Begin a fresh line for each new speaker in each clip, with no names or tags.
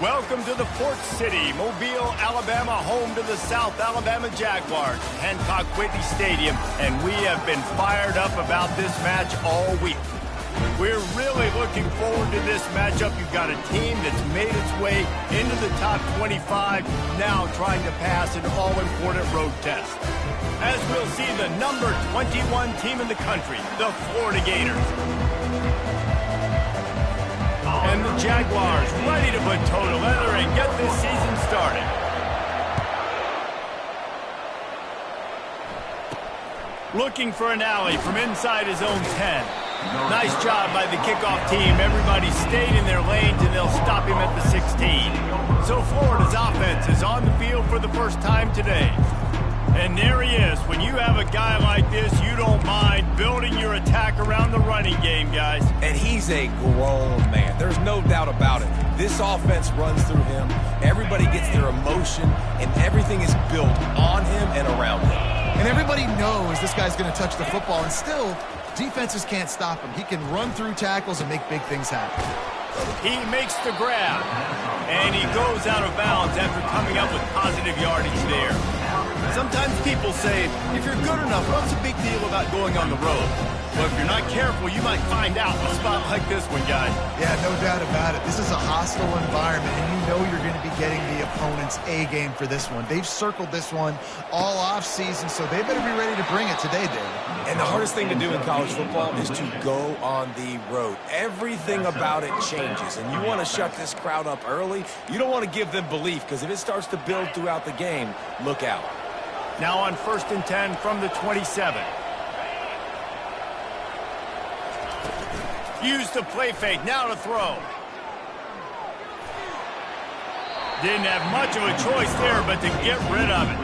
Welcome to the Port City, Mobile, Alabama, home to the South Alabama Jaguars, Hancock Whitney Stadium, and we have been fired up about this match all week. We're really looking forward to this matchup. You've got a team that's made its way into the top 25, now trying to pass an all-important road test. As we'll see the number 21 team in the country, the Florida Gators. And the Jaguars ready to put toe to leather and get this season started. Looking for an alley from inside his own 10. Nice job by the kickoff team. Everybody stayed in their lanes, and they'll stop him at the 16. So Florida's offense is on the field for the first time today. And there he is. When you have a guy like this, you don't mind building your attack around the running game, guys.
And he's a grown man. There's no doubt about it. This offense runs through him. Everybody gets their emotion, and everything is built on him and around him.
And everybody knows this guy's going to touch the football, and still, defenses can't stop him. He can run through tackles and make big things happen.
He makes the grab, and he goes out of bounds after coming up with positive yardage there. Sometimes people say, if you're good enough, what's the big deal about going on the road? Well, if you're not careful, you might find out in a spot like this one, guys.
Yeah, no doubt about it. This is a hostile environment, and you know you're going to be getting the opponent's A-game for this one. They've circled this one all off-season, so they better be ready to bring it today, David.
And the hardest thing to do in college football is to go on the road. Everything about it changes, and you want to shut this crowd up early. You don't want to give them belief, because if it starts to build throughout the game, look out.
Now on 1st and 10 from the 27. Use the play fake, now to throw. Didn't have much of a choice there, but to get rid of it.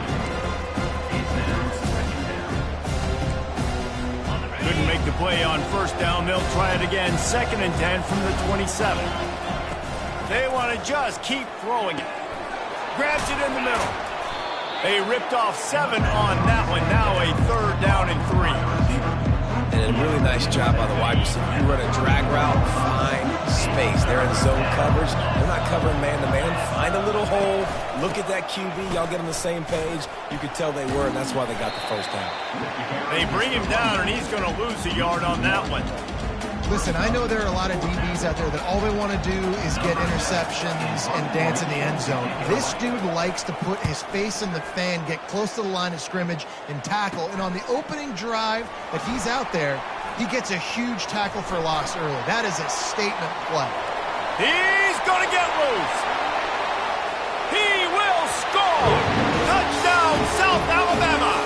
Couldn't make the play on 1st down. They'll try it again. 2nd and 10 from the 27. They want to just keep throwing it. Grabs it in the middle. They ripped off 7 on that one. Now a 3rd down and 3.
And a really nice job by the wide receiver. You run a drag route, find space. They're in zone coverage. They're not covering man-to-man. Find a little hole. Look at that QB. Y'all get on the same page. You could tell they were, and that's why they got the 1st down.
They bring him down, and he's going to lose a yard on that one.
Listen, I know there are a lot of DBs out there that all they want to do is get interceptions and dance in the end zone. This dude likes to put his face in the fan, get close to the line of scrimmage, and tackle. And on the opening drive that he's out there, he gets a huge tackle for loss early. That is a statement play.
He's going to get loose. He will score. Touchdown, South Alabama.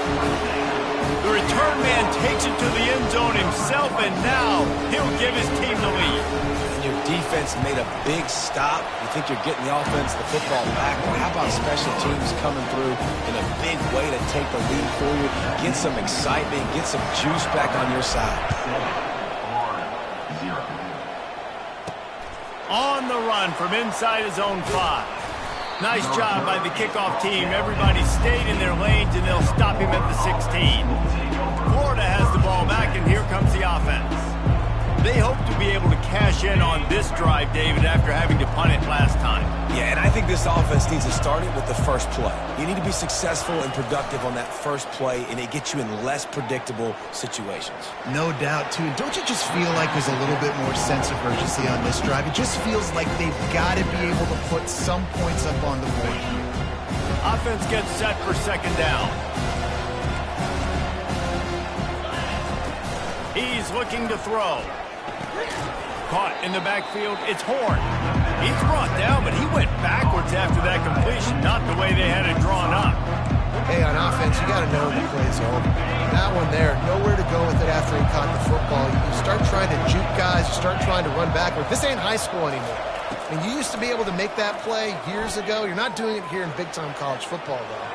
The return man takes it to the end zone himself, and now he'll give his team the lead.
And your defense made a big stop. You think you're getting the offense, the football back. Well, how about special teams coming through in a big way to take the lead for you? Get some excitement, get some juice back on your side.
On the run from inside his own 5. Nice job by the kickoff team. Everybody stayed in their lanes, and they'll stop him at the 16. Florida has the ball back, and here comes the offense. They hope to be able to cash in on this drive, David, after having to punt it last time.
Yeah, and I think this offense needs to start it with the first play. You need to be successful and productive on that first play, and it gets you in less predictable situations.
No doubt, too. Don't you just feel like there's a little bit more sense of urgency on this drive? It just feels like they've got to be able to put some points up on the board here.
Offense gets set for 2nd down. He's looking to throw. Caught in the backfield, it's Horn. He's brought down, but he went backwards after that completion, not the way they had it drawn up.
Hey, on offense, you got to know the play's over. That one there, nowhere to go with it after he caught the football. You start trying to juke guys, you start trying to run backward. This ain't high school anymore. I mean, you used to be able to make that play years ago. You're not doing it here in big-time college football, though.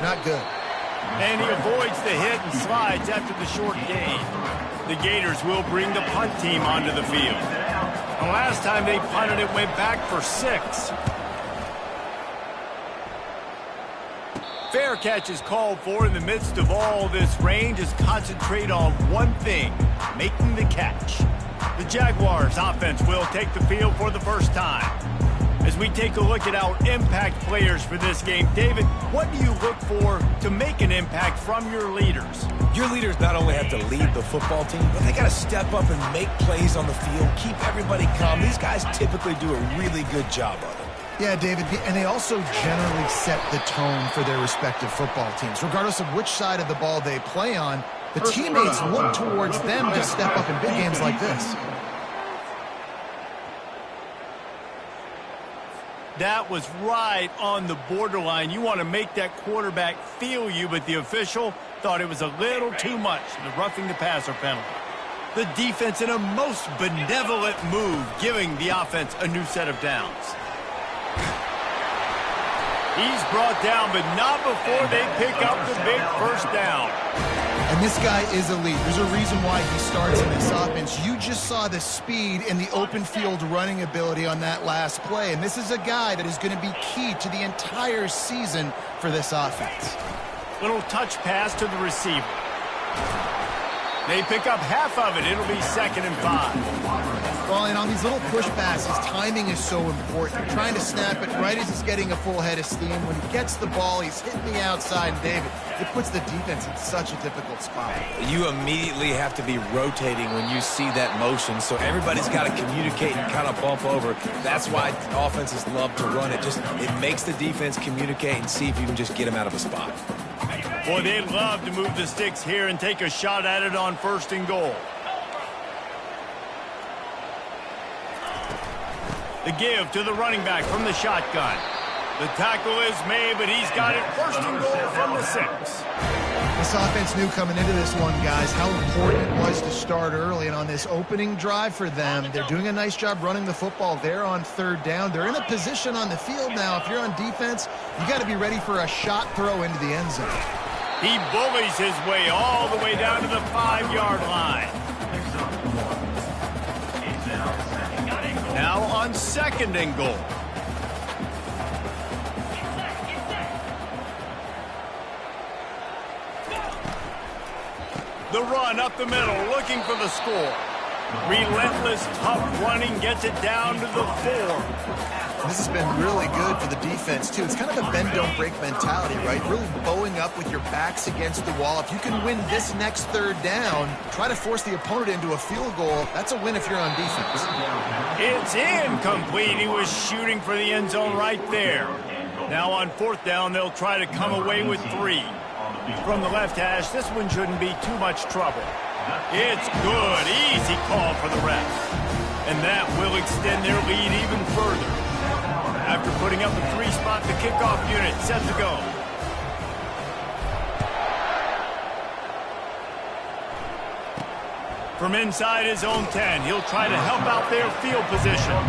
Not good.
And he avoids the hit and slides after the short gain. The Gators will bring the punt team onto the field. The last time they punted, it went back for 6. Fair catch is called for in the midst of all this rain. Just concentrate on one thing, making the catch. The Jaguars offense will take the field for the first time. As we take a look at our impact players for this game, David, what do you look for to make an impact from your leaders?
Your leaders not only have to lead the football team, but they got to step up and make plays on the field, keep everybody calm. These guys typically do a really good job of it.
Yeah, David, and they also generally set the tone for their respective football teams. Regardless of which side of the ball they play on, the teammates look towards them to step up in big games like this.
That was right on the borderline. You want to make that quarterback feel you, but the official thought it was a little too much, the roughing the passer penalty. The defense in a most benevolent move, giving the offense a new set of downs. He's brought down, but not before they pick up the big first down.
And this guy is elite. There's a reason why he starts in this offense. You just saw the speed and the open field running ability on that last play. And this is a guy that is going to be key to the entire season for this offense.
Little touch pass to the receiver. They pick up half of it. It'll be 2nd and 5.
Well, and on these little push passes, timing is so important. You're trying to snap it right as he's getting a full head of steam. When he gets the ball, he's hitting the outside. And David, it puts the defense in such a difficult spot.
You immediately have to be rotating when you see that motion, so everybody's got to communicate and kind of bump over. That's why offenses love to run it. It makes the defense communicate and see if you can just get them out of a spot.
Boy, they'd love to move the sticks here and take a shot at it on 1st and goal. The give to the running back from the shotgun. The tackle is made, but he's got it 1st and goal from the 6.
This offense knew coming into this one, guys, how important it was to start early. And on this opening drive for them, they're doing a nice job running the football. They're on 3rd down. They're in a position on the field now. If you're on defense, you got to be ready for a shot throw into the end zone.
He bullies his way all the way down to the 5-yard line. Now on 2nd and goal. The run up the middle, looking for the score. Relentless, tough running gets it down to the 4.
This has been really good for the defense, too. It's kind of a bend-don't-break mentality, right? Really bowing up with your backs against the wall. If you can win this next 3rd down, try to force the opponent into a field goal. That's a win if you're on defense.
It's incomplete. He was shooting for the end zone right there. Now on 4th down, they'll try to come away with 3. From the left hash, this one shouldn't be too much trouble. It's good. Easy call for the ref. And that will extend their lead even further. After putting up a 3 spot, the kickoff unit set to go. From inside his own 10, he'll try to help out their field position.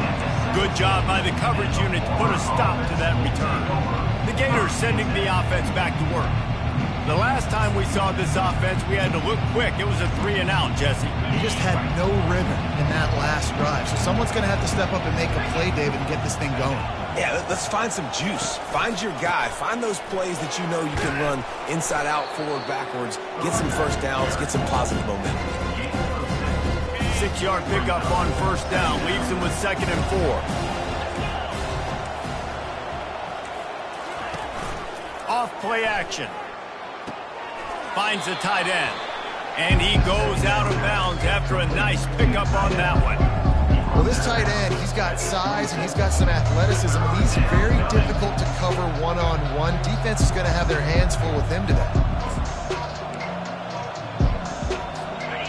Good job by the coverage unit to put a stop to that return. The Gators sending the offense back to work. The last time we saw this offense, we had to look quick. It was a 3-and-out, Jesse.
He just had no rhythm in that last drive. So someone's going to have to step up and make a play, David, and get this thing going.
Yeah, let's find some juice. Find your guy. Find those plays that you know you can run inside out, forward, backwards. Get some first downs. Get some positive momentum.
6-yard pickup on 1st down. Leaves him with 2nd and 4. Off play action. Finds the tight end. And he goes out of bounds after a nice pickup on that one.
Well, this tight end, he's got size and he's got some athleticism. He's very difficult to cover one-on-one. Defense is going to have their hands full with him today.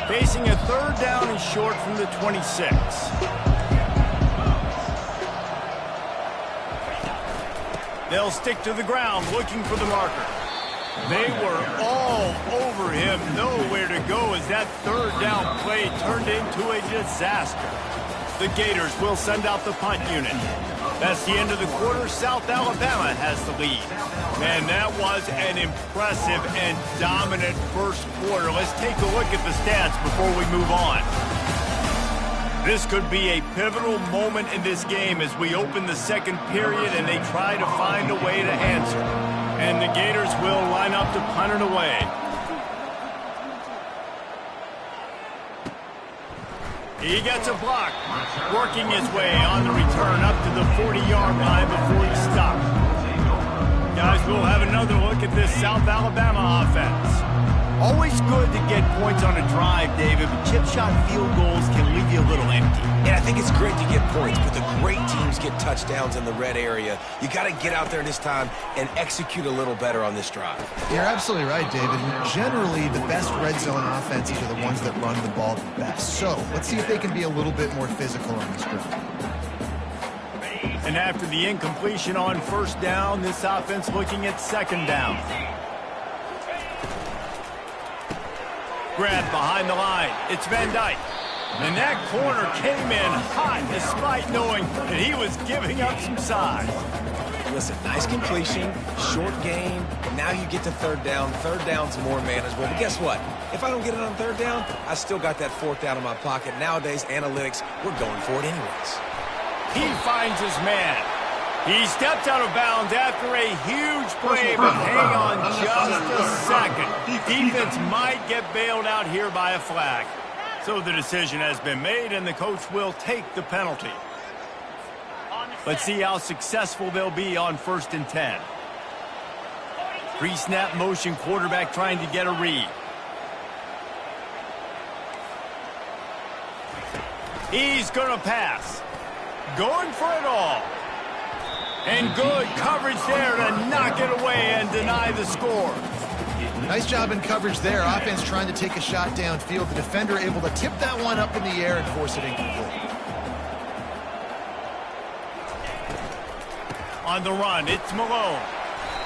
Facing a 3rd down and short from the 26. They'll stick to the ground looking for the marker. They were all over him, nowhere to go as that 3rd down play turned into a disaster. The Gators will send out the punt unit. That's the end of the quarter. South Alabama has the lead. Man, that was an impressive and dominant first quarter. Let's take a look at the stats before we move on. This could be a pivotal moment in this game as we open the 2nd period and they try to find a way to answer. And the Gators will line up to punt it away. He gets a block, working his way on the return up to the 40-yard 3-yard line before he stopped. Guys, we'll have another look at this South Alabama offense. Always good to get points on a drive, David, but chip shot field goals can leave you a little empty.
And I think it's great to get points, but the great teams get touchdowns in the red area. You got to get out there this time and execute a little better on this drive.
You're absolutely right, David. Generally, the best red zone offenses are the ones that run the ball the best. So let's see if they can be a little bit more physical on this drive.
And after the incompletion on first down, this offense looking at second down. Grab behind the line. It's Van Dyke. And that corner came in hot despite knowing that he was giving up some size.
Listen, nice completion, short game. Now you get to third down. Third down's more manageable. But guess what? If I don't get it on third down, I still got that fourth down in my pocket. Nowadays, analytics, we're going for it anyways.
He finds his man. He steps out of bounds after a huge play, but hang on just a second. Defense might get bailed out here by a flag. So the decision has been made, and the coach will take the penalty. Let's see how successful they'll be on 1st and 10. Pre-snap motion, quarterback trying to get a read. He's going to pass. Going for it all. And good coverage there to knock it away and deny the score.
Nice job in coverage there. Offense trying to take a shot downfield. The defender able to tip that one up in the air and force it incomplete.
On the run, it's Malone.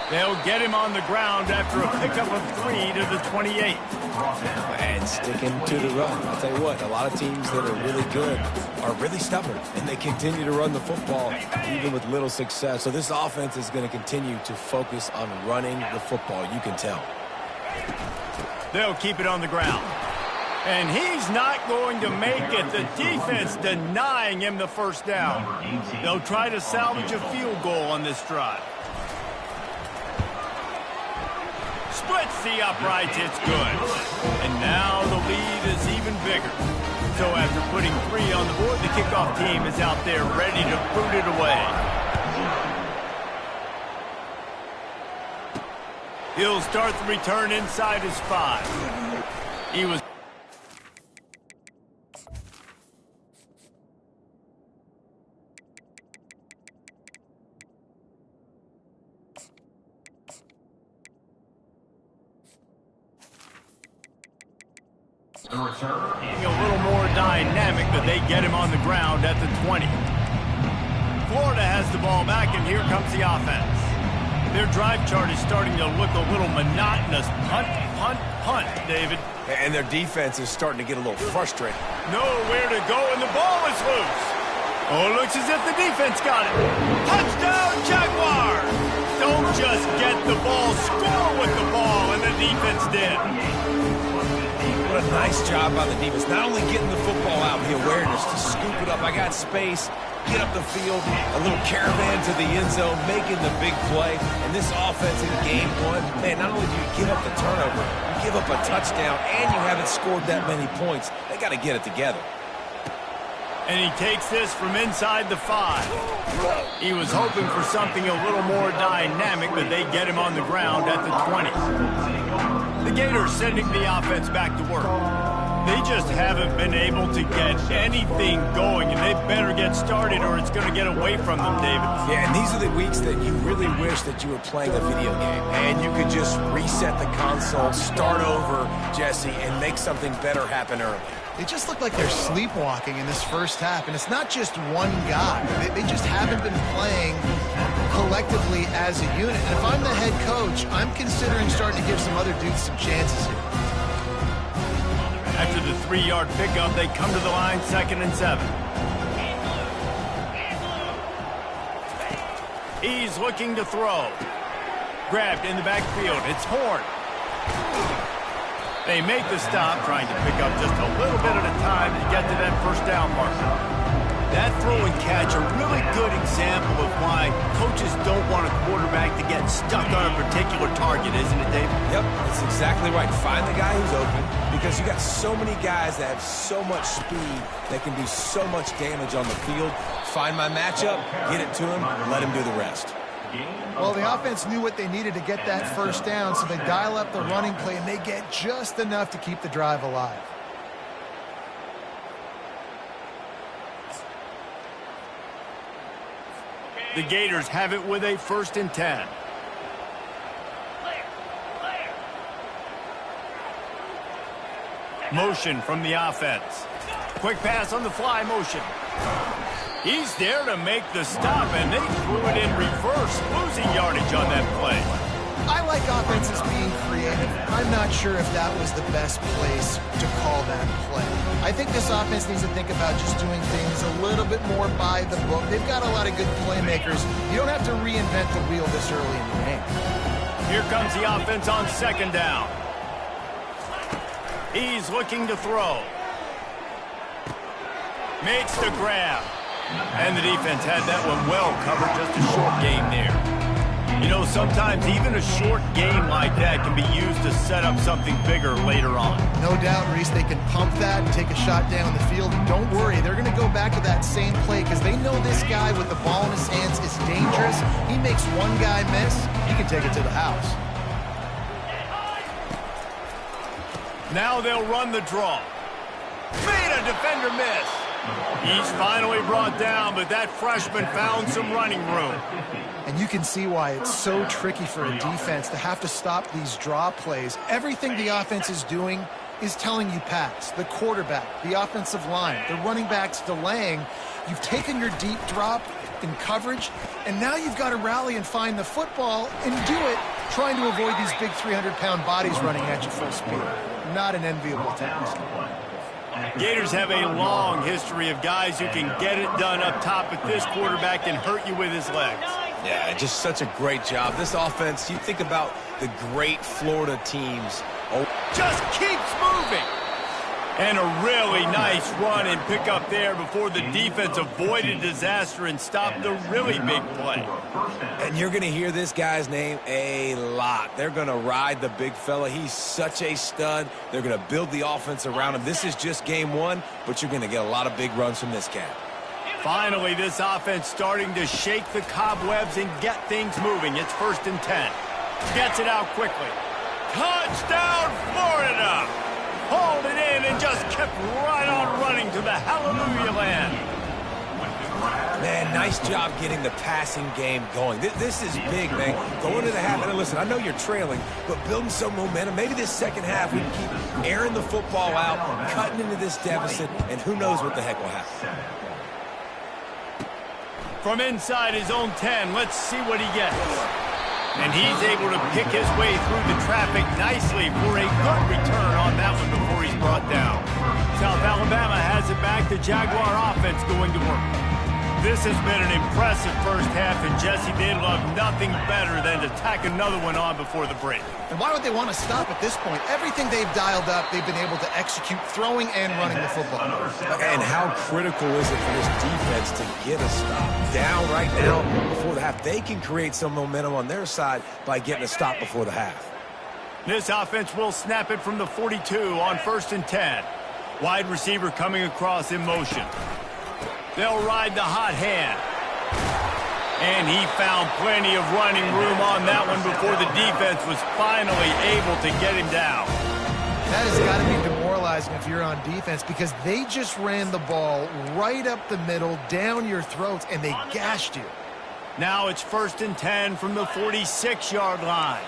They'll get him on the ground after a pickup of 3 to the 28.
And sticking to the run. I'll tell you what, a lot of teams that are really good are really stubborn, and they continue to run the football even with little success. So this offense is going to continue to focus on running the football. You can tell.
They'll keep it on the ground. And he's not going to make it. The defense denying him the first down. They'll try to salvage a field goal on this drive. Splits the uprights, it's good. And now the lead is even bigger. So after putting 3 on the board, the kickoff team is out there ready to boot it away. He'll start the return inside his 5. He was... a little more dynamic, but they get him on the ground at the 20. Florida has the ball back, and here comes the offense. Their drive chart is starting to look a little monotonous. Punt, punt, punt, David.
And their defense is starting to get a little frustrated.
Nowhere to go, and the ball is loose. Oh, it looks as if the defense got it. Touchdown, Jaguars! Don't just get the ball, score with the ball, and the defense did.
What a nice job by the defense. Not only getting the football out, the awareness to scoop it up. I got space, get up the field, a little caravan to the end zone, making the big play. And this offense in game 1, man, not only do you give up the turnover, you give up a touchdown, and you haven't scored that many points. They got to get it together.
And he takes this from inside the 5. He was hoping for something a little more dynamic, but they get him on the ground at the 20. The Gators sending the offense back to work. They just haven't been able to get anything going, and they better get started or it's going to get away from them, David.
Yeah, and these are the weeks that you really wish that you were playing a video game, and you could just reset the console, start over, Jesse, and make something better happen early.
They just look like they're sleepwalking in this first half, and it's not just one guy. They just haven't been playing collectively as a unit. And if I'm the head coach, I'm considering starting to give some other dudes some chances here.
After the 3-yard pickup, they come to the line, 2nd and 7. He's looking to throw. Grabbed in the backfield. It's Horn. They make the stop, trying to pick up just a little bit at a time to get to that first down marker. That throw and catch, a really good example of why coaches don't want a quarterback to get stuck on a particular target, isn't it, Dave?
Yep, that's exactly right. Find the guy who's open, because you got so many guys that have so much speed that can do so much damage on the field. Find my matchup, get it to him, let him do the rest.
Well, the offense knew what they needed to get that first down, so they dial up the running play, and they get just enough to keep the drive alive.
The Gators have it with a 1st and 10. Motion from the offense. Quick pass on the fly motion. He's there to make the stop, and they threw it in reverse, losing yardage on that play.
I like offenses being creative. I'm not sure if that was the best place to call that play. I think this offense needs to think about just doing things a little bit more by the book. They've got a lot of good playmakers. You don't have to reinvent the wheel this early in the game.
Here comes the offense on 2nd down. He's looking to throw. Makes the grab. And the defense had that one well covered, just a short game there. You know, sometimes even a short game like that can be used to set up something bigger later on.
No doubt, Reese, they can pump that and take a shot down the field. Don't worry, they're going to go back to that same play because they know this guy with the ball in his hands is dangerous. He makes one guy miss, he can take it to the house.
Now they'll run the draw. Made a defender miss. He's finally brought down, but that freshman found some running room.
And you can see why it's so tricky for a defense to have to stop these draw plays. Everything the offense is doing is telling you pass. The quarterback, the offensive line, the running backs delaying. You've taken your deep drop in coverage, and now you've got to rally and find the football and do it trying to avoid these big 300-pound bodies running at you full speed. Not an enviable task.
Gators have a long history of guys who can get it done up top, but this quarterback can hurt you with his legs.
Yeah, just such a great job. This offense, you think about the great Florida teams.
Oh, just keeps moving. And a really nice run and pick up there before the defense avoided disaster and stopped the really big play.
And you're going to hear this guy's name a lot. They're going to ride the big fella. He's such a stud. They're going to build the offense around him. This is just game one, but you're going to get a lot of big runs from this cat.
Finally, this offense starting to shake the cobwebs and get things moving. It's 1st and 10. Gets it out quickly. Touchdown, Florida! Hauled it in and just kept right on running to the hallelujah land.
Man, nice job getting the passing game going. This is big, man. Going into the half, and listen, I know you're trailing, but building some momentum. Maybe this second half we can keep airing the football out, cutting into this deficit, and who knows what the heck will happen.
From inside his own 10, let's see what he gets. And he's able to pick his way through the traffic nicely for a good return on that one before he's brought down. South Alabama has it back. The Jaguar offense going to work. This has been an impressive first half, and Jesse, they'd love nothing better than to tack another one on before the break.
And why would they want to stop at this point? Everything they've dialed up, they've been able to execute, throwing and running the football.
And how critical is it for this defense to get a stop? Down right now before the half. They can create some momentum on their side by getting a stop before the half.
This offense will snap it from the 42 on 1st and 10. Wide receiver coming across in motion. They'll ride the hot hand. And he found plenty of running room on that one before the defense was finally able to get him down.
That has got to be demoralizing if you're on defense because they just ran the ball right up the middle, down your throats, and they gashed you.
Now it's 1st and 10 from the 46-yard line.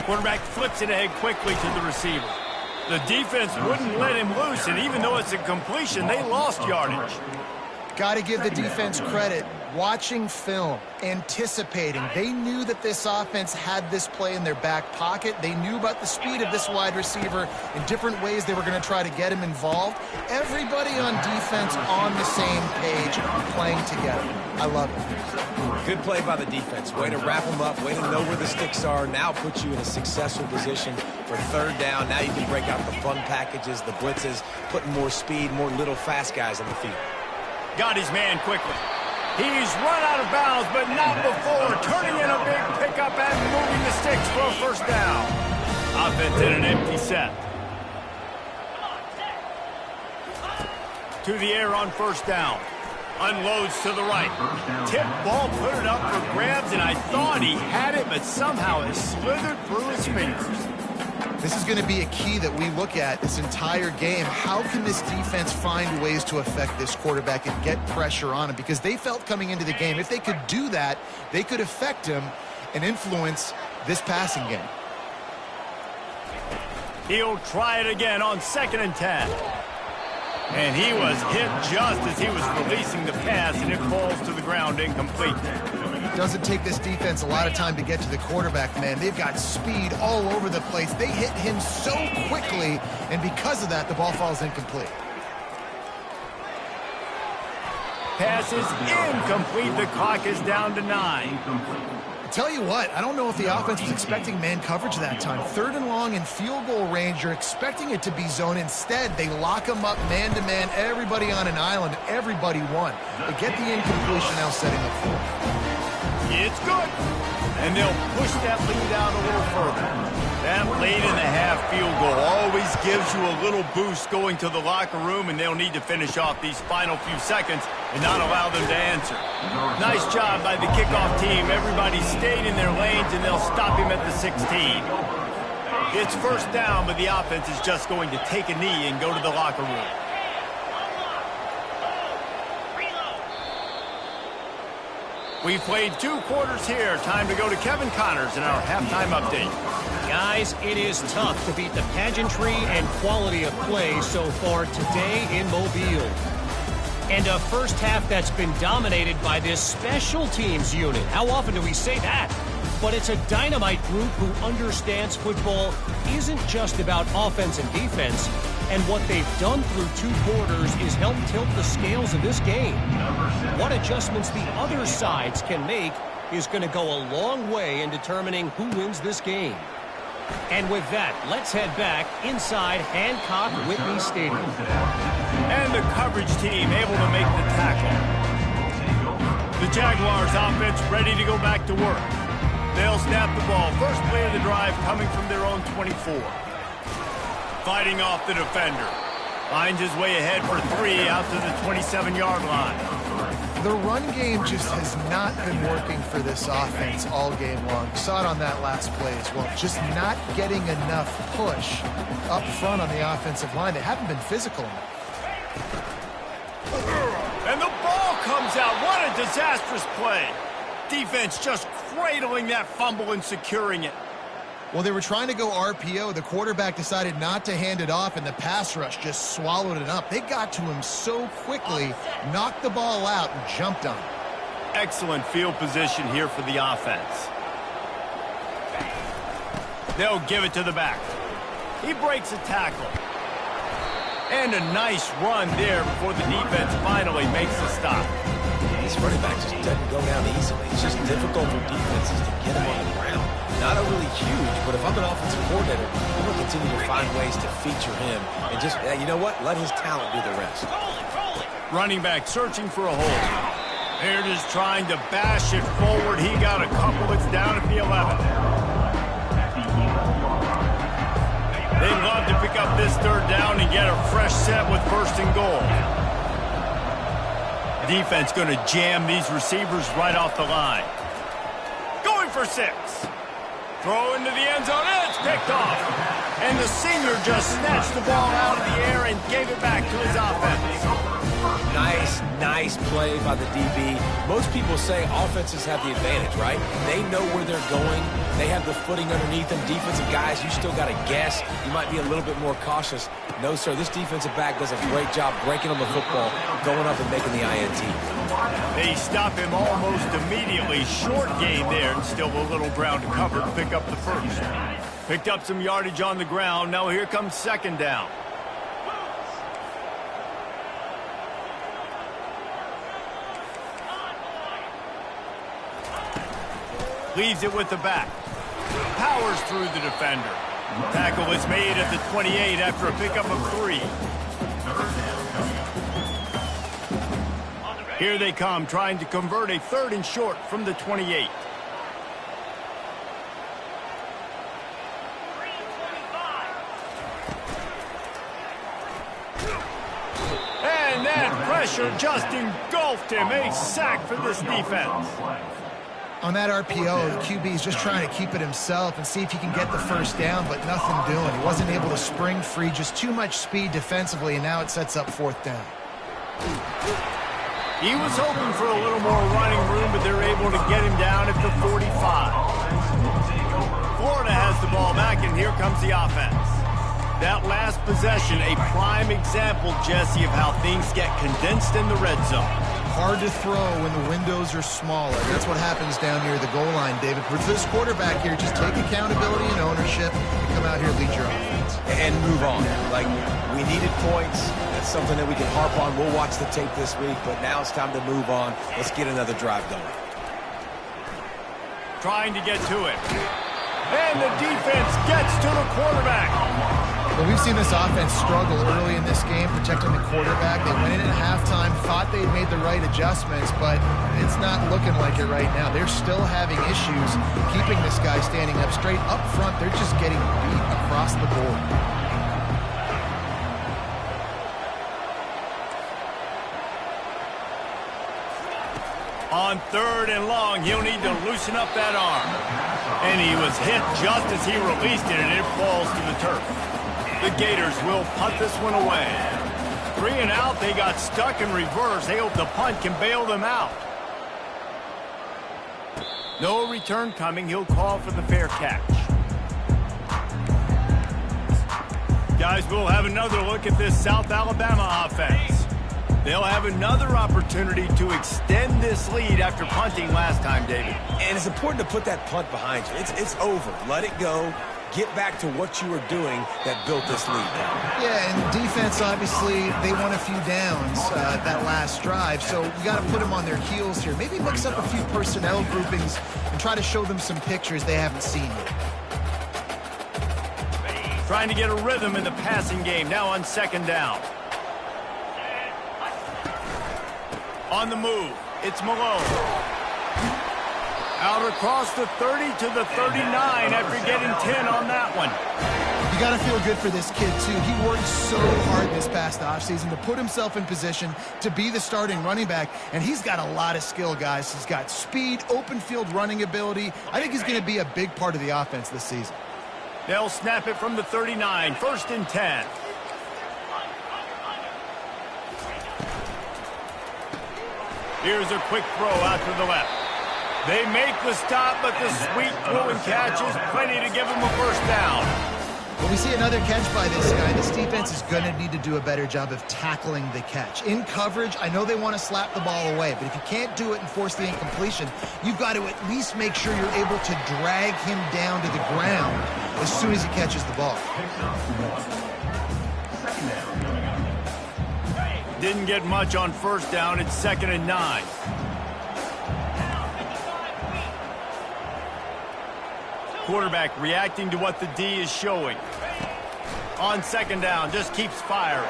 Quarterback flips it ahead quickly to the receiver. The defense wouldn't let him loose, and even though it's a completion, they lost yardage.
Got to give the defense credit. Watching film, anticipating. They knew that this offense had this play in their back pocket. They knew about the speed of this wide receiver in different ways they were going to try to get him involved. Everybody on defense on the same page, playing together. I love it.
Good play by the defense. Way to wrap them up, way to know where the sticks are. Now put you in a successful position for third down. Now you can break out the fun packages, the blitzes, putting more speed, more little fast guys on the field.
Got his man quickly. He's run out of bounds, but not before turning in a big pickup and moving the sticks for a first down. Offense in an empty set. To the air on first down. Unloads to the right. Tip ball, put it up for grabs, and I thought he had it, but somehow it slithered through his fingers.
This is going to be a key that we look at this entire game. How can this defense find ways to affect this quarterback and get pressure on him? Because they felt coming into the game, if they could do that, they could affect him and influence this passing game.
He'll try it again on 2nd and 10. And he was hit just as he was releasing the pass, and it falls to the ground incomplete.
Doesn't take this defense a lot of time to get to the quarterback, man. They've got speed all over the place. They hit him so quickly, and because of that, the ball falls incomplete.
Pass is incomplete. The clock is down to 9.
Tell you what, I don't know if the offense was expecting man coverage that time. 3rd and long in field goal range, you're expecting it to be zone. Instead, they lock them up man-to-man, everybody on an island, everybody won. They get the incompletion now setting up for it.
It's good. And they'll push that lead out a little further. That late in the half field goal always gives you a little boost going to the locker room, and they'll need to finish off these final few seconds and not allow them to answer. Nice job by the kickoff team. Everybody stayed in their lanes, and they'll stop him at the 16. It's first down, but the offense is just going to take a knee and go to the locker room. We played 2 quarters here. Time to go to Kevin Connors in our halftime update.
Guys, it is tough to beat the pageantry and quality of play so far today in Mobile. And a first half that's been dominated by this special teams unit. How often do we say that? But it's a dynamite group who understands football isn't just about offense and defense. And what they've done through 2 quarters is help tilt the scales of this game. What adjustments the other sides can make is going to go a long way in determining who wins this game. And with that, let's head back inside Hancock Whitney Stadium.
And the coverage team able to make the tackle. The Jaguars offense ready to go back to work. They'll snap the ball. First play of the drive coming from their own 24. Fighting off the defender. Finds his way ahead for 3 out to the 27-yard line.
The run game just has not been working for this offense all game long. You saw it on that last play as well. Just not getting enough push up front on the offensive line. They haven't been physical enough.
And the ball comes out. What a disastrous play. Defense just cradling that fumble and securing it.
Well, they were trying to go RPO. The quarterback decided not to hand it off, and the pass rush just swallowed it up. They got to him so quickly, knocked the ball out, and jumped on him.
Excellent field position here for the offense. They'll give it to the back. He breaks a tackle. And a nice run there before the defense finally makes the stop.
This running back just doesn't go down easily. It's just difficult for defenses to get him on the ground. Not overly huge, but if I'm an offensive coordinator, I'm going to continue to find ways to feature him. And just, you know what? Let his talent do the rest.
Running back searching for a hole. They're just trying to bash it forward. He got a couple. It's down at the 11. They'd love to pick up this 3rd down and get a fresh set with 1st and goal. Defense going to jam these receivers right off the line. Going for 6. Throw into the end zone, and it's picked off. And the senior just snatched the ball out of the air and gave it back to his offense.
Nice play by the DB. Most people say offenses have the advantage, right? They know where they're going. They have the footing underneath them. Defensive guys, you still got to guess. You might be a little bit more cautious. No, sir, this defensive back does a great job breaking on the football, going up and making the INT.
They stop him almost immediately. Short gain there, and still a little ground to cover to pick up the first. Picked up some yardage on the ground. Now here comes second down. Leaves it with the back. Powers through the defender. Tackle is made at the 28 after a pickup of 3. Here they come, trying to convert a 3rd and short from the 28. And that pressure just engulfed him. A sack for this defense.
On that RPO, the QB is just trying to keep it himself and see if he can get the first down, but nothing doing. He wasn't able to spring free, just too much speed defensively, and now it sets up 4th down.
He was hoping for a little more running room, but they're able to get him down at the 45. Florida has the ball back, and here comes the offense. That last possession, a prime example, Jesse, of how things get condensed in the red zone.
Hard to throw when the windows are smaller. That's what happens down near the goal line, David. For this quarterback here, just take accountability and ownership and come out here and lead your offense.
And move on. Like, we needed points. That's something that we can harp on. We'll watch the tape this week, but now it's time to move on. Let's get another drive going.
Trying to get to it. And the defense gets to the quarterback.
Well, we've seen this offense struggle early in this game, protecting the quarterback. They went in at halftime, thought they'd made the right adjustments, but it's not looking like it right now. They're still having issues keeping this guy standing up straight. Up front, they're just getting beat across the board.
On 3rd and long, he'll need to loosen up that arm. And he was hit just as he released it, and it falls to the turf. The Gators will punt this one away. 3 and out, they got stuck in reverse. They hope the punt can bail them out. No return coming. He'll call for the fair catch. Guys, we'll have another look at this South Alabama offense. They'll have another opportunity to extend this lead after punting last time, David.
And it's important to put that punt behind you. It's over. Let it go. Get back to what you were doing that built this lead.
Yeah, and defense, obviously, they won a few downs that last drive, so you got to put them on their heels here. Maybe mix up a few personnel groupings and try to show them some pictures they haven't seen yet.
Trying to get a rhythm in the passing game, now on 2nd down. On the move, it's Malone. Out across the 30 to the 39 after getting 10 on that one.
You got to feel good for this kid, too. He worked so hard this past offseason to put himself in position to be the starting running back, and he's got a lot of skill, guys. He's got speed, open field running ability. I think he's going to be a big part of the offense this season.
They'll snap it from the 39, 1st and 10. Here's a quick throw out to the left. They make the stop, but the sweet throwing catch is plenty to give them a 1st down.
When we see another catch by this guy, this defense is going to need to do a better job of tackling the catch. In coverage, I know they want to slap the ball away, but if you can't do it and force the incompletion, you've got to at least make sure you're able to drag him down to the ground as soon as he catches the ball.
Didn't get much on 1st down. It's 2nd and 9. Quarterback reacting to what the D is showing. On 2nd down, just keeps firing.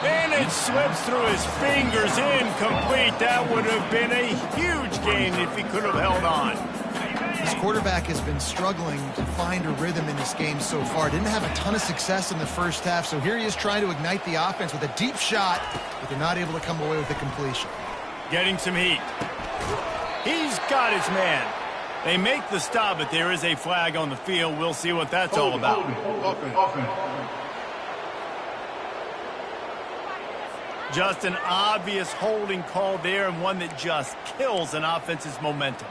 And it slips through his fingers, incomplete. That would have been a huge gain if he could have held on.
This quarterback has been struggling to find a rhythm in this game so far. Didn't have a ton of success in the 1st half, so here he is trying to ignite the offense with a deep shot, but they're not able to come away with the completion.
Getting some heat. He's got his man. They make the stop, but there is a flag on the field. We'll see what that's all about. Just an obvious holding call there, and one that just kills an offense's momentum.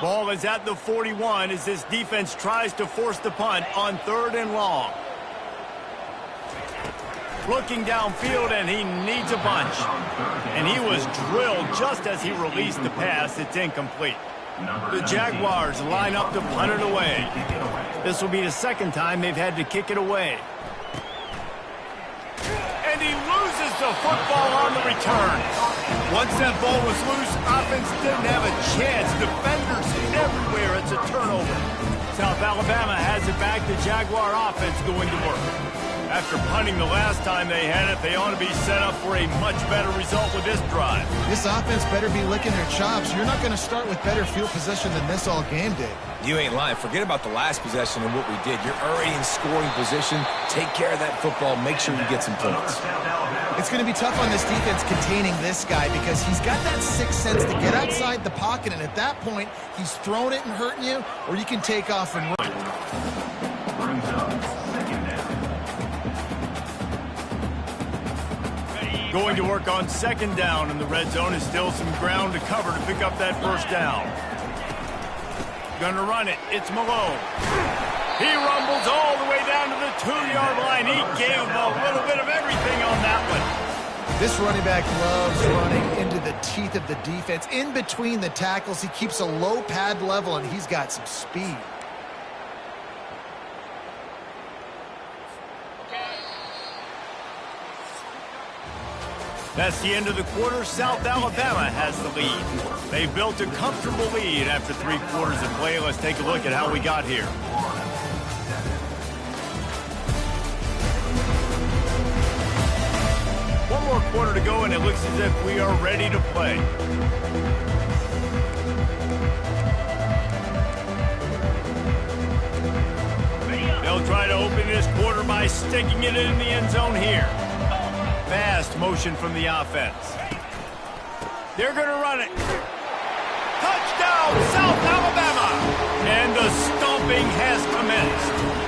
Ball is at the 41 as this defense tries to force the punt on 3rd and long. Looking downfield, and he needs a bunch. And he was drilled just as he released the pass. It's incomplete. The Jaguars line up to punt it away. This will be the 2nd time they've had to kick it away. And he loses the football on the return. Once that ball was loose, offense didn't have a chance. Defenders everywhere. It's a turnover. South Alabama has it back. The Jaguar offense going to work. After punting the last time they had it, they ought to be set up for a much better result with this drive.
This offense better be licking their chops. You're not going to start with better field possession than this all game day.
You ain't lying. Forget about the last possession and what we did. You're already in scoring position. Take care of that football. Make sure you get some points.
It's going to be tough on this defense containing this guy because he's got that sixth sense to get outside the pocket, and at that point, he's throwing it and hurting you, or you can take off and run.
Going to work on 2nd down, and the red zone is still some ground to cover to pick up that 1st down. Gonna run it. It's Malone. He rumbles all the way down to the 2-yard line. He gave a little bit of everything on that one.
This running back loves running into the teeth of the defense. In between the tackles, he keeps a low pad level, and he's got some speed.
That's the end of the quarter. South Alabama has the lead. They built a comfortable lead after 3 quarters of play. Let's take a look at how we got here. One more quarter to go, and it looks as if we are ready to play. They'll try to open this quarter by sticking it in the end zone here. Fast motion from the offense. They're going to run it. Touchdown, South Alabama! And the stomping has commenced.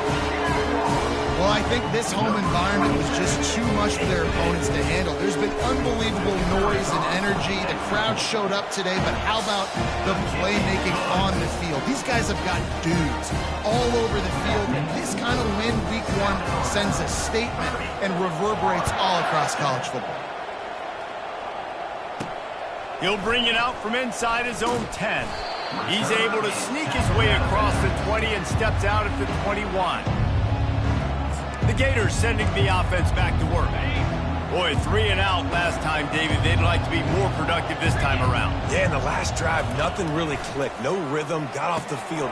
Well, I think this home environment was just too much for their opponents to handle. There's been unbelievable noise and energy. The crowd showed up today, but how about the playmaking on the field? These guys have got dudes all over the field, and this kind of win week 1 sends a statement and reverberates all across college football.
He'll bring it out from inside his own 10. He's able to sneak his way across the 20 and steps out at the 21. The Gators sending the offense back to work. Boy, 3 and out last time, David. They'd like to be more productive this time around.
Yeah, in the last drive, nothing really clicked. No rhythm. Got off the field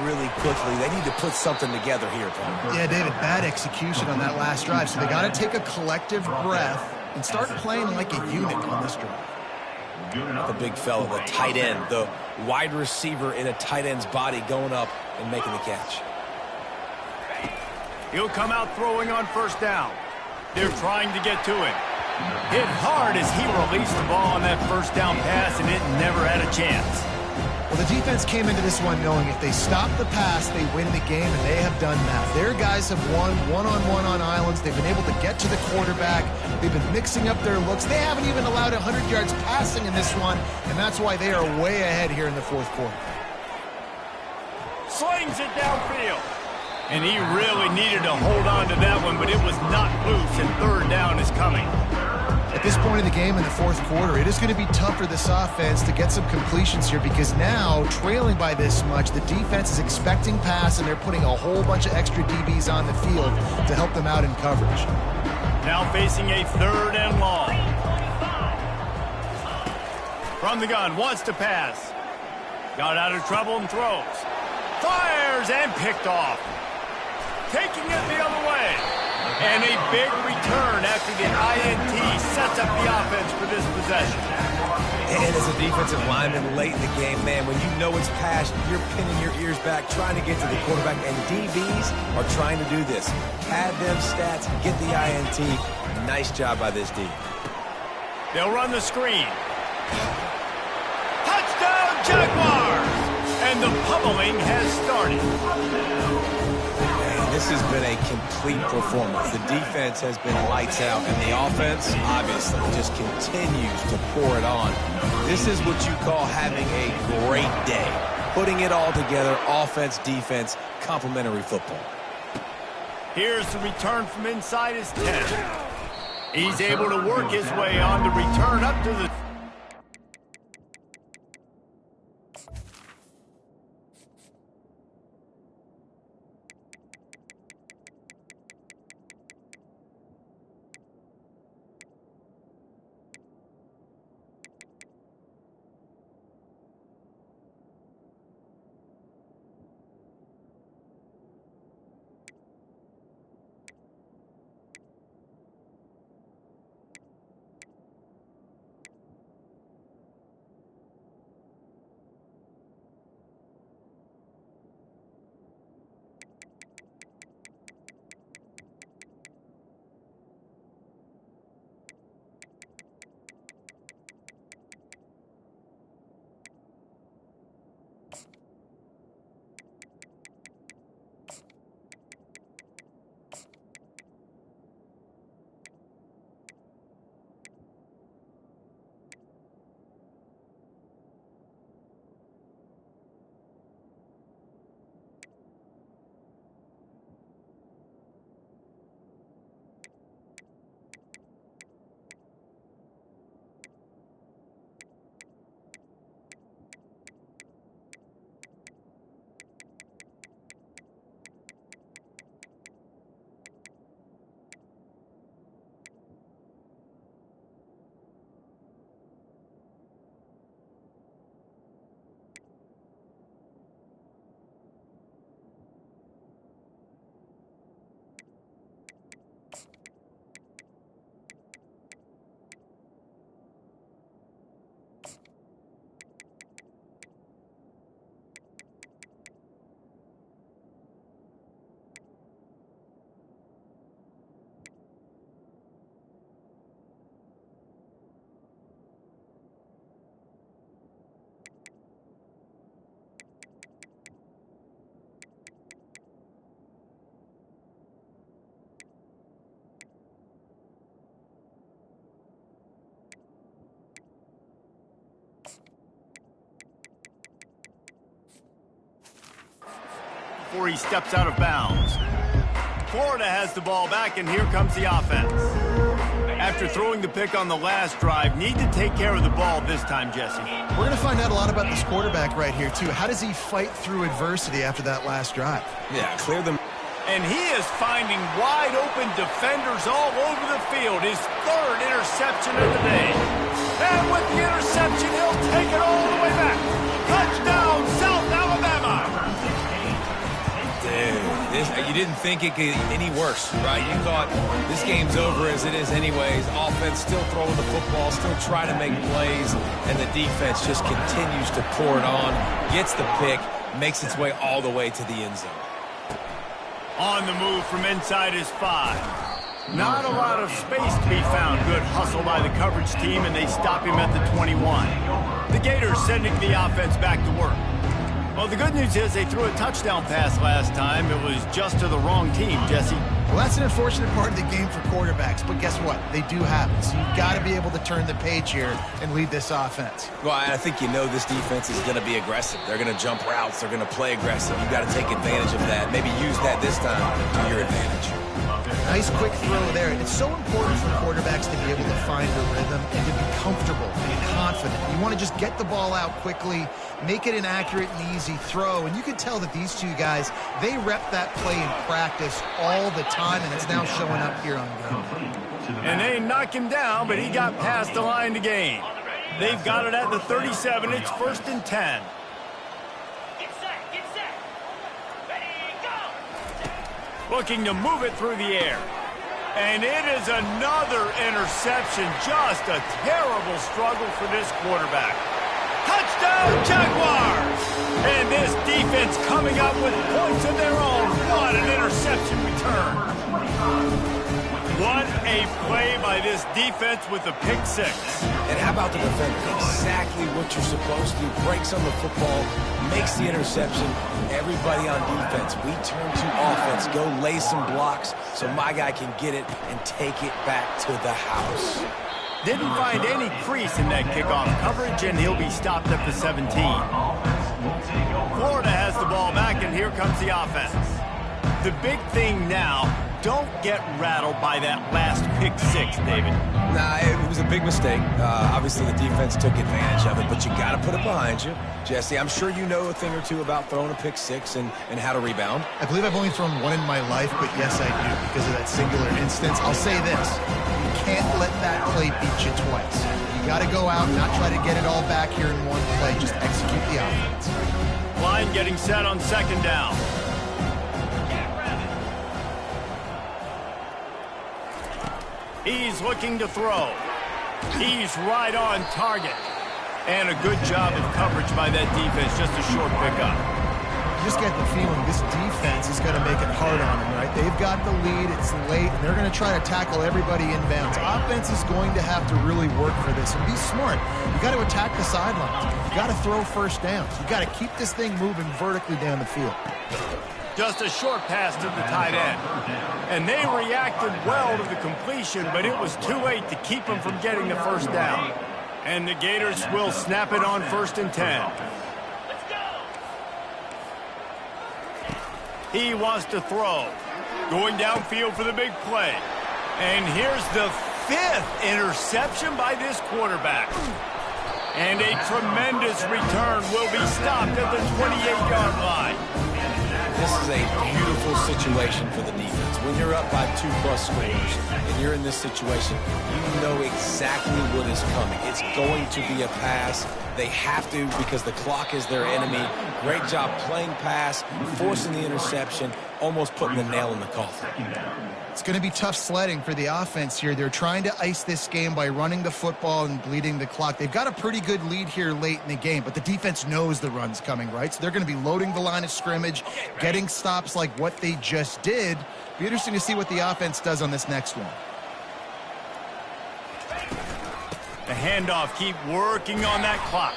really quickly. They need to put something together here, Paul.
Yeah, David, bad execution on that last drive. So they got to take a collective breath and start playing like a unit on this drive.
The big fella, the tight end, the wide receiver in a tight end's body going up and making the catch.
He'll come out throwing on 1st down. They're trying to get to him. Hit hard as he released the ball on that 1st down pass, and it never had a chance.
Well, the defense came into this one knowing if they stop the pass, they win the game, and they have done that. Their guys have won one-on-one on islands. They've been able to get to the quarterback. They've been mixing up their looks. They haven't even allowed 100 yards passing in this one, and that's why they are way ahead here in the 4th quarter.
Slings it downfield. And he really needed to hold on to that one, but it was not loose, and 3rd down is coming.
At this point in the game in the 4th quarter, it is going to be tough for this offense to get some completions here because now, trailing by this much, the defense is expecting pass, and they're putting a whole bunch of extra DBs on the field to help them out in coverage.
Now facing a 3rd and long. From the gun, wants to pass. Got out of trouble and throws. Fires and picked off. Taking it the other way. And a big return after the INT sets up the offense for this possession.
And as a defensive lineman late in the game, man, when you know it's past, you're pinning your ears back, trying to get to the quarterback, and DBs are trying to do this. Pad them stats, get the INT. Nice job by this D.
They'll run the screen. Touchdown, Jaguars! And the pummeling has started.
this has been a complete performance. The defense has been lights out, and the offense, obviously, just continues to pour it on. This is what you call having a great day. Putting it all together, offense, defense, complementary football.
Here's the return from inside his 10. He's able to work his way on the return up to the... Before he steps out of bounds. Florida has the ball back, and here comes the offense. After throwing the pick on the last drive, need to take care of the ball this time, Jesse.
We're going to find out a lot about this quarterback right here, too. How does he fight through adversity after that last drive?
Yeah, clear them.
And he is finding wide-open defenders all over the field. His third interception of the day. And with the interception, he'll take it all the way back. Touchdown, South Alabama!
You didn't think it could any worse, right? You thought this game's over as it is anyways. Offense still throwing the football, still trying to make plays, and the defense just continues to pour it on, gets the pick, makes its way all the way to the end zone.
On the move from inside his 5. Not a lot of space to be found. Good hustle by the coverage team, and they stop him at the 21. The Gators sending the offense back to work. Well, the good news is they threw a touchdown pass last time. It was just to the wrong team, Jesse.
Well, that's an unfortunate part of the game for quarterbacks, but guess what? They do happen, so you've got to be able to turn the page here and lead this offense.
Well, I think you know this defense is going to be aggressive. They're going to jump routes. They're going to play aggressive. You've got to take advantage of that. Maybe use that this time to your advantage.
Nice quick throw there. It's so important for quarterbacks to be able to find a rhythm and to be comfortable and confident. You want to just get the ball out quickly, make it an accurate and easy throw. And you can tell that these two guys, they rep that play in practice all the time, and it's now showing up here on game.
And they knock him down, but he got past the line to gain. They've got it at the 37. It's 1st and 10. Looking to move it through the air. And it is another interception. Just a terrible struggle for this quarterback. Touchdown, Jaguars! And this defense coming up with points of their own. What an interception return. What a play by this defense with the pick six.
And how about the defender? Exactly what you're supposed to do. Breaks on the football, makes the interception. Everybody on defense, we turn to offense. Go lay some blocks so my guy can get it and take it back to the house.
Didn't find any crease in that kickoff coverage, and he'll be stopped at the 17. Florida has the ball back, and here comes the offense. The big thing now, don't get rattled by that last pick six, David.
Nah, it was a big mistake. Obviously, the defense took advantage of it, but you got to put it behind you. Jesse, I'm sure you know a thing or two about throwing a pick six and how to rebound.
I believe I've only thrown one in my life, but yes, I do because of that singular instance. I'll say this. You can't let that play beat you twice. You got to go out and not try to get it all back here in one play. Just execute the offense.
Line getting set on second down. He's looking to throw. He's right on target. And a good job of coverage by that defense. Just a short pickup.
You just get the feeling this defense is going to make it hard on them, right? They've got the lead. It's late, and they're going to try to tackle everybody inbounds. Offense is going to have to really work for this and be smart. You got to attack the sidelines. You got to throw first downs. You got to keep this thing moving vertically down the field.
Just a short pass to the tight end. And they reacted well to the completion, but it was too late to keep them from getting the first down. And the Gators will snap it on 1st and 10. He wants to throw. Going downfield for the big play. And here's the 5th interception by this quarterback. And a tremendous return will be stopped at the 28-yard line.
This is a beautiful situation for the defense. When you're up by 2+ scores and you're in this situation, you know exactly what is coming. It's going to be a pass. They have to because the clock is their enemy. Great job playing pass, forcing the interception, almost putting the nail in the coffin.
It's going to be tough sledding for the offense here. They're trying to ice this game by running the football and bleeding the clock. They've got a pretty good lead here late in the game, but the defense knows the run's coming, right? So they're going to be loading the line of scrimmage, getting stops like what they just did. Be interesting to see what the offense does on this next one.
The handoff, keep working on that clock.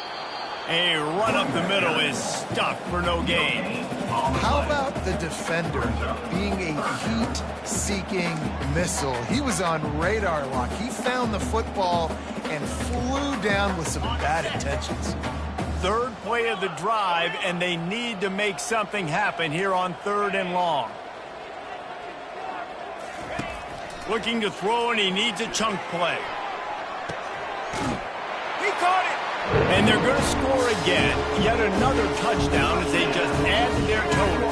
A run up the middle is stuck for no gain.
How about the defender being a heat-seeking missile? He was on radar lock. He found the football and flew down with some bad intentions.
3rd play of the drive, and they need to make something happen here on 3rd and long. Looking to throw, and he needs a chunk play. He caught it! And they're going to score again. Yet another touchdown as they just add to their total.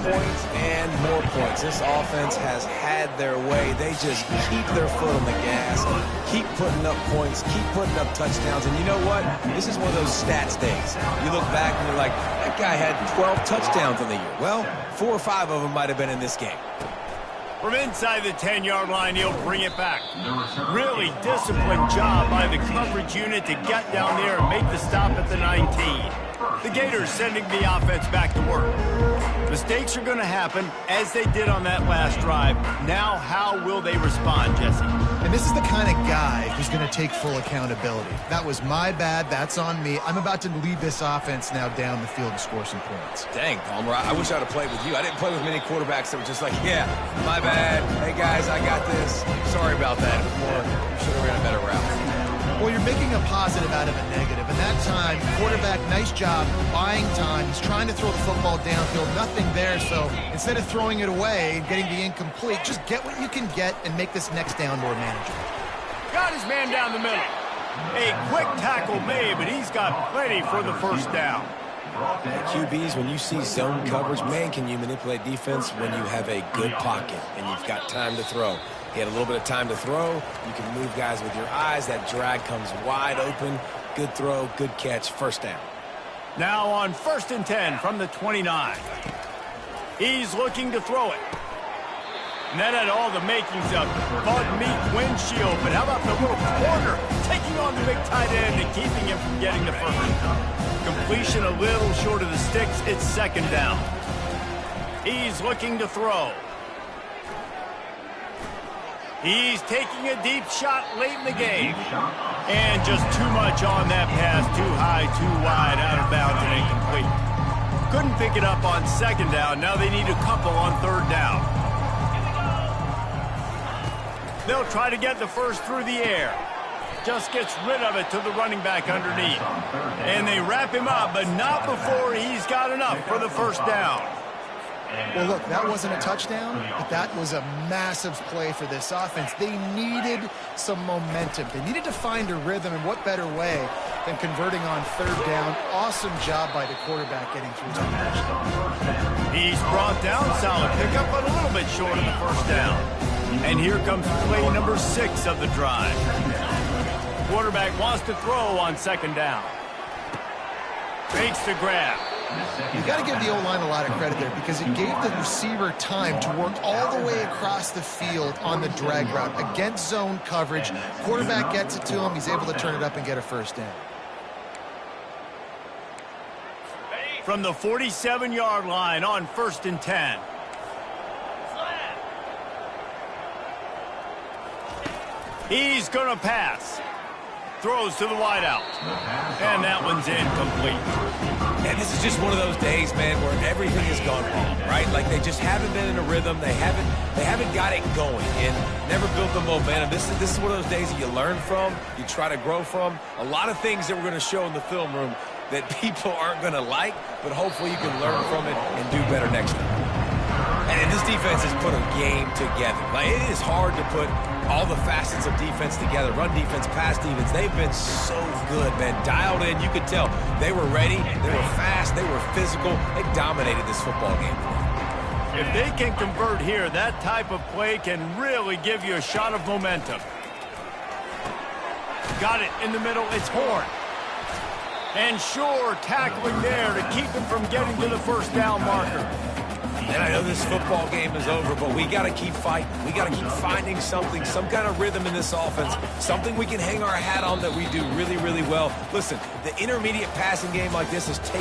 Points, and more points. This offense has had their way. They just keep their foot on the gas, keep putting up points, keep putting up touchdowns. And you know what? This is one of those stats days. You look back and you're like, that guy had 12 touchdowns in the year. Well, 4 or 5 of them might have been in this game.
From inside the 10-yard line, he'll bring it back. Really disciplined job by the coverage unit to get down there and make the stop at the 19. The Gators sending the offense back to work. Mistakes are going to happen, as they did on that last drive. Now, how will they respond, Jesse?
And this is the kind of guy who's going to take full accountability. That was my bad. That's on me. I'm about to lead this offense now down the field and score some points.
Dang, Palmer, I wish I'd have played with you. I didn't play with many quarterbacks that were just like, yeah, my bad. Hey, guys, I got this. Sorry about that. It was more, you should have ran a better route.
Well, you're making a positive out of a negative. And that time, quarterback, nice job, buying time. He's trying to throw the football downfield. Nothing there. So instead of throwing it away and getting the incomplete, just get what you can get and make this next down more manageable.
Got his man down the middle. A quick tackle made, but he's got plenty for the first down.
QBs, when you see zone coverage, man, can you manipulate defense when you have a good pocket and you've got time to throw. He had a little bit of time to throw. You can move guys with your eyes. That drag comes wide open. Good throw, good catch, first down.
Now on 1st and 10 from the 29. He's looking to throw it. And that had all the makings of bug meat windshield. But how about the little corner taking on the big tight end and keeping him from getting the first? Completion a little short of the sticks. It's 2nd down. He's looking to throw. He's taking a deep shot late in the game. And just too much on that pass. Too high, too wide, out of bounds, and incomplete. Couldn't pick it up on second down. Now they need a couple on third down. They'll try to get the first through the air. Just gets rid of it to the running back underneath. And they wrap him up, but not before he's got enough for the first down.
Well, look, that wasn't a touchdown, but that was a massive play for this offense. They needed some momentum. They needed to find a rhythm, and what better way than converting on third down. Awesome job by the quarterback getting through his progression.
He's brought down, solid pickup, but a little bit short of the first down. And here comes play number 6 of the drive. Quarterback wants to throw on second down. Fakes the grab.
You got to give the O-line a lot of credit there because it gave the receiver time to work all the way across the field on the drag route against zone coverage. Quarterback gets it to him. He's able to turn it up and get a first down.
From the 47-yard line on 1st and 10. He's going to pass. Throws to the wideout. And that one's incomplete.
And this is just one of those days, man, where everything has gone wrong, right? Like they just haven't been in a rhythm. They haven't got it going and never built the momentum. This is one of those days that you learn from, you try to grow from. A lot of things that we're going to show in the film room that people aren't going to like, but hopefully you can learn from it and do better next time. And this defense has put a game together. Like, it is hard to put all the facets of defense together. Run defense, pass defense. They've been so good, man. Dialed in. You could tell they were ready. They were fast. They were physical. They dominated this football game.
If they can convert here, that type of play can really give you a shot of momentum. Got it in the middle. It's Horn. And Shore tackling there to keep him from getting to the first down marker.
And I know this football game is over, but we got to keep fighting. We got to keep finding something, some kind of rhythm in this offense, something we can hang our hat on that we do really, really well. Listen, the intermediate passing game like this is taking